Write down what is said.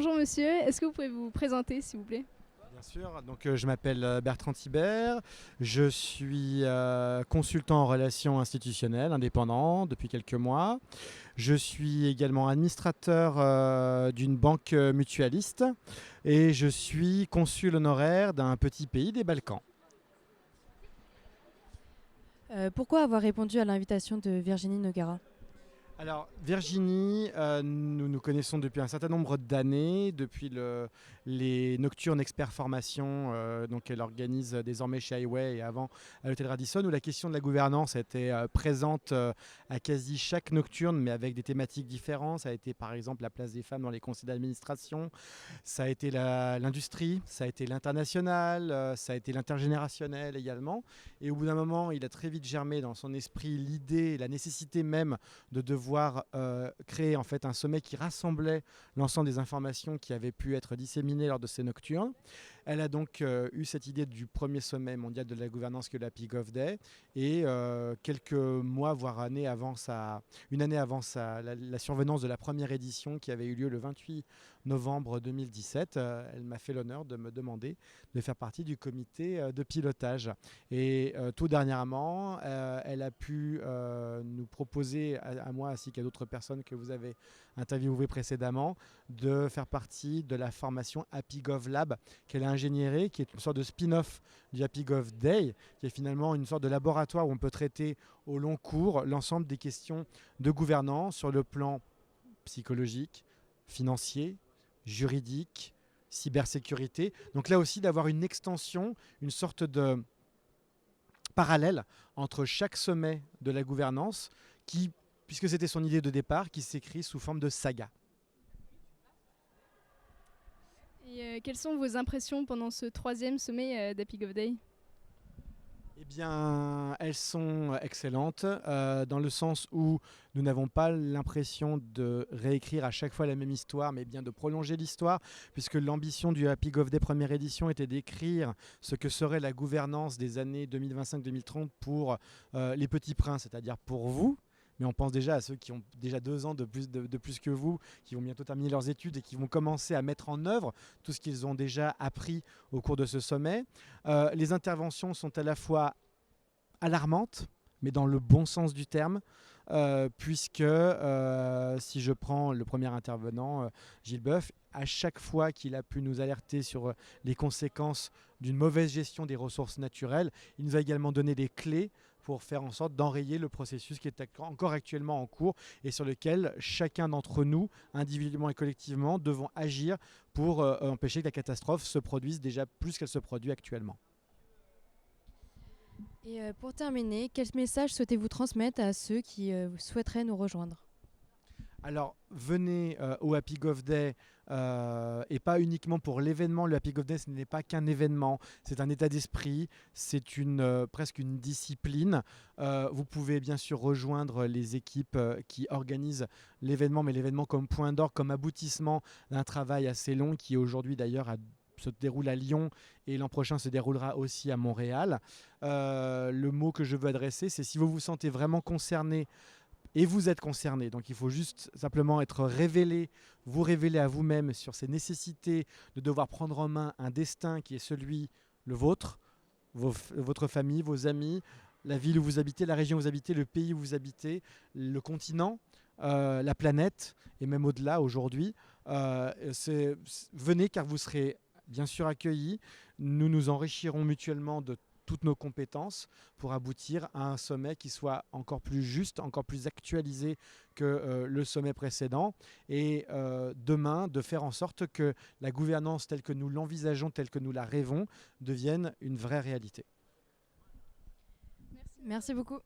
Bonjour monsieur, est-ce que vous pouvez vous présenter s'il vous plaît? Bien sûr, donc je m'appelle Bertrand Thibert, je suis consultant en relations institutionnelles indépendant depuis quelques mois. Je suis également administrateur d'une banque mutualiste et je suis consul honoraire d'un petit pays des Balkans. Pourquoi avoir répondu à l'invitation de Virginie Nogara? Alors Virginie, nous nous connaissons depuis un certain nombre d'années, depuis les Nocturnes Expert Formation, donc elle organise désormais chez Highway et avant à l'Hôtel Radisson, où la question de la gouvernance était présente à quasi chaque nocturne, mais avec des thématiques différentes. Ça a été par exemple la place des femmes dans les conseils d'administration, ça a été l'industrie, ça a été l'international, ça a été l'intergénérationnel également. Et au bout d'un moment, il a très vite germé dans son esprit l'idée, la nécessité même de devoir créer en fait un sommet qui rassemblait l'ensemble des informations qui avaient pu être disséminées lors de ces nocturnes. Elle a donc eu cette idée du premier sommet mondial de la gouvernance que la PIGOV Day et quelques mois voire une année avant la survenance de la première édition qui avait eu lieu le 28 novembre 2017, elle m'a fait l'honneur de me demander de faire partie du comité de pilotage. Et tout dernièrement, elle a pu nous proposer à moi ainsi qu'à d'autres personnes que vous avez interviewées précédemment de faire partie de la formation HappyGov Lab qu'elle a ingénierée, qui est une sorte de spin-off du HappyGov Day, qui est finalement une sorte de laboratoire où on peut traiter au long cours l'ensemble des questions de gouvernance sur le plan psychologique, financier, juridique, cybersécurité. Donc là aussi d'avoir une extension, une sorte de parallèle entre chaque sommet de la gouvernance qui, puisque c'était son idée de départ, qui s'écrit sous forme de saga. Et quelles sont vos impressions pendant ce troisième sommet d'HappyGov Day? Eh bien, elles sont excellentes dans le sens où nous n'avons pas l'impression de réécrire à chaque fois la même histoire, mais bien de prolonger l'histoire, puisque l'ambition du HappyGov Day première édition était d'écrire ce que serait la gouvernance des années 2025-2030 pour les petits princes, c'est-à-dire pour vous. Mais on pense déjà à ceux qui ont déjà 2 ans de plus que vous, qui vont bientôt terminer leurs études et qui vont commencer à mettre en œuvre tout ce qu'ils ont déjà appris au cours de ce sommet. Les interventions sont à la fois alarmantes, mais dans le bon sens du terme, puisque si je prends le premier intervenant, Gilles Boeuf, à chaque fois qu'il a pu nous alerter sur les conséquences d'une mauvaise gestion des ressources naturelles, il nous a également donné des clés pour faire en sorte d'enrayer le processus qui est encore actuellement en cours et sur lequel chacun d'entre nous, individuellement et collectivement, devons agir pour empêcher que la catastrophe se produise déjà plus qu'elle se produit actuellement. Et pour terminer, quel message souhaitez-vous transmettre à ceux qui souhaiteraient nous rejoindre? Alors, venez au HappyGov Day et pas uniquement pour l'événement. Le HappyGov Day, ce n'est pas qu'un événement, c'est un état d'esprit, c'est presque une discipline. Vous pouvez bien sûr rejoindre les équipes qui organisent l'événement, mais l'événement comme point d'orgue, comme aboutissement d'un travail assez long qui aujourd'hui d'ailleurs se déroule à Lyon et l'an prochain se déroulera aussi à Montréal. Le mot que je veux adresser, c'est si vous vous sentez vraiment concerné et vous êtes concerné. Donc il faut juste simplement être révélé, vous révéler à vous-même sur ces nécessités de devoir prendre en main un destin qui est celui, le vôtre, votre famille, vos amis, la ville où vous habitez, la région où vous habitez, le pays où vous habitez, le continent, la planète et même au-delà aujourd'hui. Venez car vous serez bien sûr accueillis. Nous nous enrichirons mutuellement de toutes nos compétences pour aboutir à un sommet qui soit encore plus juste, encore plus actualisé que le sommet précédent. Et demain, de faire en sorte que la gouvernance telle que nous l'envisageons, telle que nous la rêvons, devienne une vraie réalité. Merci beaucoup.